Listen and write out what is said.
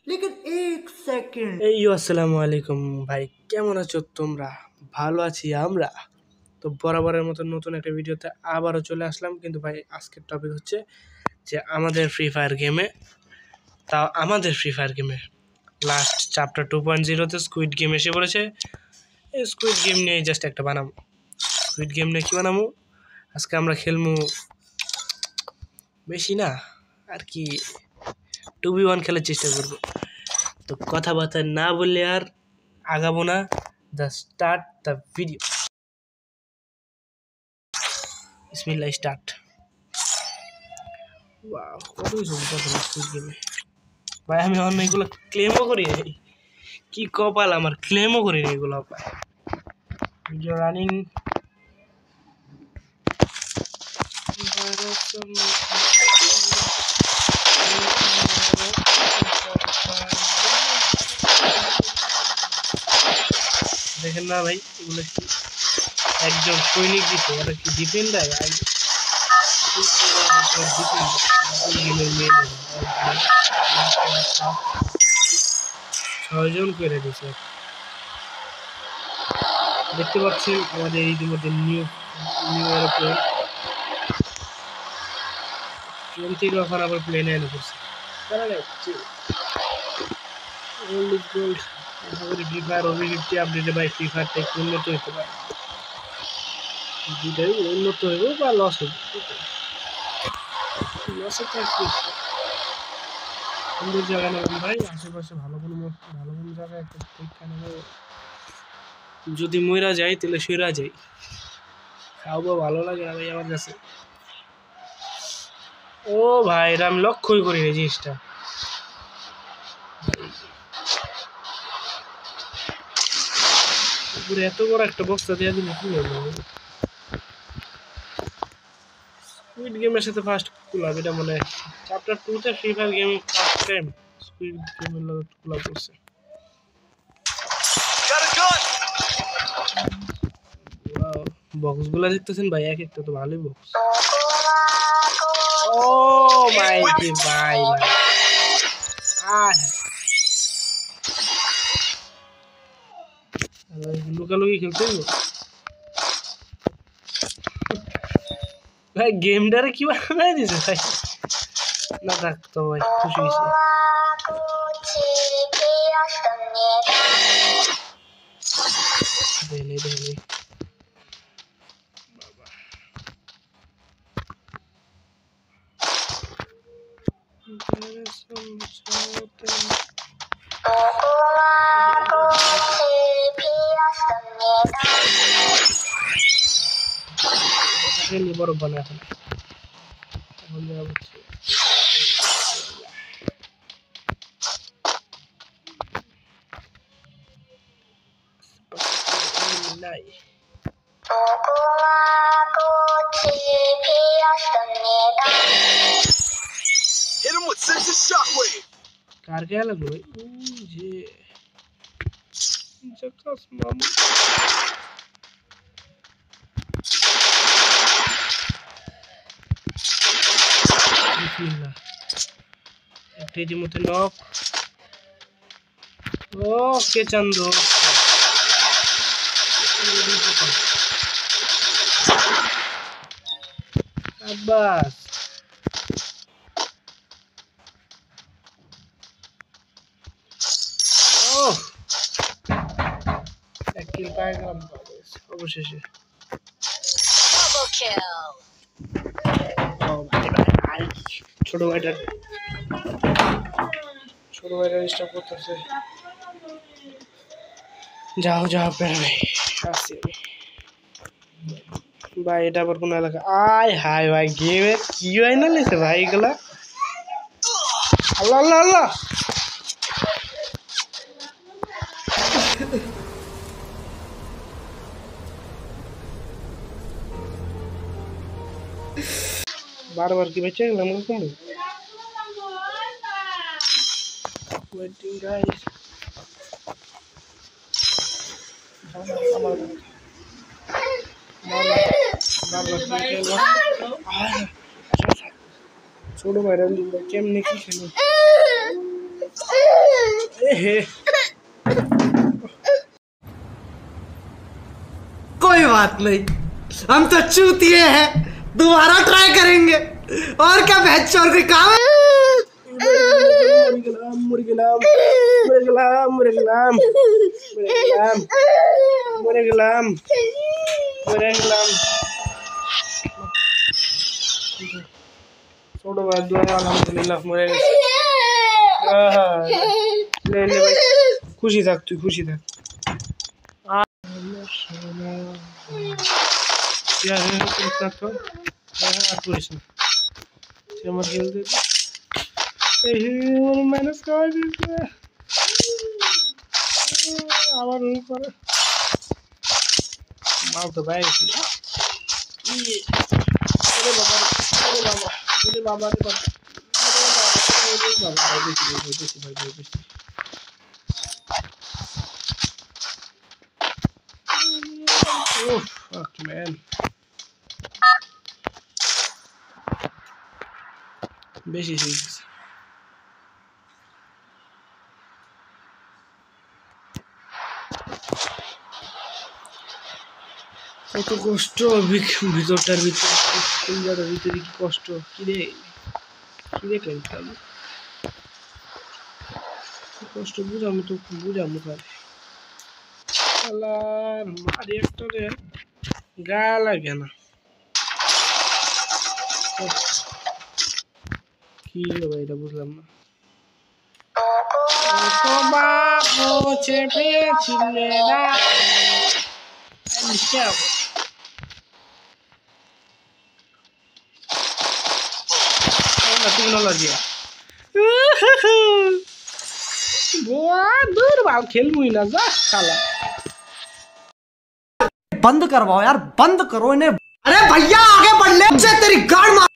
लेकिन एक सेकंड এই আসসালামু আলাইকুম ভাই, কেমন আছো তোমরা? ভালো আছি আমরা। তো বরাবরের মতো নতুন একটা ভিডিওতে আবারও চলে আসলাম। কিন্তু ভাই আজকের টপিক হচ্ছে যে আমাদের ফ্রি ফায়ার গেমে, তাও আমাদের ফ্রি ফায়ার গেমে লাস্ট চ্যাপ্টার 2.0-তে স্কুইড গেম এসে পড়েছে। এই স্কুইড গেম নিয়ে জাস্ট একটা বানাবো। স্কুইড গেম নিয়ে কী বানাবো? আজকে আমরা খেলবো বেশি না আর কি 2v1 খেলার চেষ্টা করবো। তো কথাবার্তা না বললে আর আগাবো না। Start the video. বিসমিল্লাহ, স্টার্ট। ওয়াও, কত কিছু স্কুইড গেমে ভাই। আমি অন্য এগুলো ক্লেমও করি নাই। কি কপাল আমার, ক্লেমও করি নি এগুলো ভাই। Video running. দেখেন না ভাই, এগুলো কি একজন সৈনিক দিতে, ওরা কি ডিফেন্ডার? ছয়জন করে দিছে। দেখতে পাচ্ছেন আমাদের ইতিমধ্যে নিউ এরোপ্লেন প্লেন থেকে ওখানে আবার প্লেনে এনে করছে। ফ্রি ফায়ার অভিজ্ঞতা আপডেটে ভাই ফ্রি ফায়ারটা একটু উন্নত হতে পারে। দুটাই উন্নত হইব বা লস হইব। লসের তো একটু সুন্দর জায়গা নেবেন ভাই, আশেপাশে ভালো কোনো জায়গায় একটা পরীক্ষা নেবে। যদি মইরা যাই তাহলে সইরা যাই, খাওয়া ভালো লাগে না ভাই আমার কাছে। ও ভাই, এটা আমি লক্ষ্যই করি না জিনিসটা। পুরো এত বড় একটা বস্তা দিয়ে দিলে কি হলো? স্কুইড গেমের সাথে ফার্স্ট কোলাব, এটা মনে হয় চ্যাপ্টার 2-তে free fire game first time squid গেমের লগে কোলাব করছে। বক্সগুলো দেখতেছেন ভাই, এক একটা তো ভালোই বক্স। ও মাই কি ভাই, লুকালুকি খেলতে ভাই। গেমটারে কি বানাই দিছে ভাই। না থাকতো ভাই, খুশি হয়েছি। বড় বানা এখন নাই। কার কে লাগলো ভাই? যে জকাস মামু। বিসমিল্লাহ, একটা ইতিমধ্যে নক। ওকে চান্দু, আব্বাস এক কিল পাই গেলাম অবশেষে। ছোট ভাইটার ডিস্টার্ব করতেছে। যাও ভাই, আসছি ভাই। এটা আবার কোন এলাকা? আয় হাই ভাই, গেমে কি হয় না লেছে ভাই এগুলা। আল্লাহ আল্লাহ আল্লাহ, বারবার কি বেঁচে গেলাম এরকম। ওয়েটিং গাইস, ছোট ভাইরা কেমনে কি খেলো। कोई बात नहीं, हम तो चूतिए हैं, दोबारा ट्राई करेंगे। और क्या बहस चोर कोई काम है? छोड़ो भाई, दुआ अल्हम्दुलिल्लाह मरे गए। ले ले भाई, खुशी থাক, তুই खुशी থাক। क्या है इतना तो पुलिस में मर खेल दे माइनस कर दिए আবার রুল করে মার তো ভাই अरे बाबा अरे बाबा अरे बाबा अरे बाबा अरे बाबा भाई fuck man বেশি হয়েছে কত কষ্ট ভিতরটার ভিতরে ভিতরে কি কষ্ট কিরে খেলতাম কষ্ট বুঝামো তো বুঝামো কার আল্লাহ মারি একটা রে গা লাগে না কি হবে এটা বুঝলাম না তো বাবু চেপেছিলে না Michelle. Una tecnología. दूर भाव खेल मुई ना जा साला बंद करवाओ यार, बंद करो इन्हें। अरे भैया आगे बढ़ ले, तेरी गाड़ मार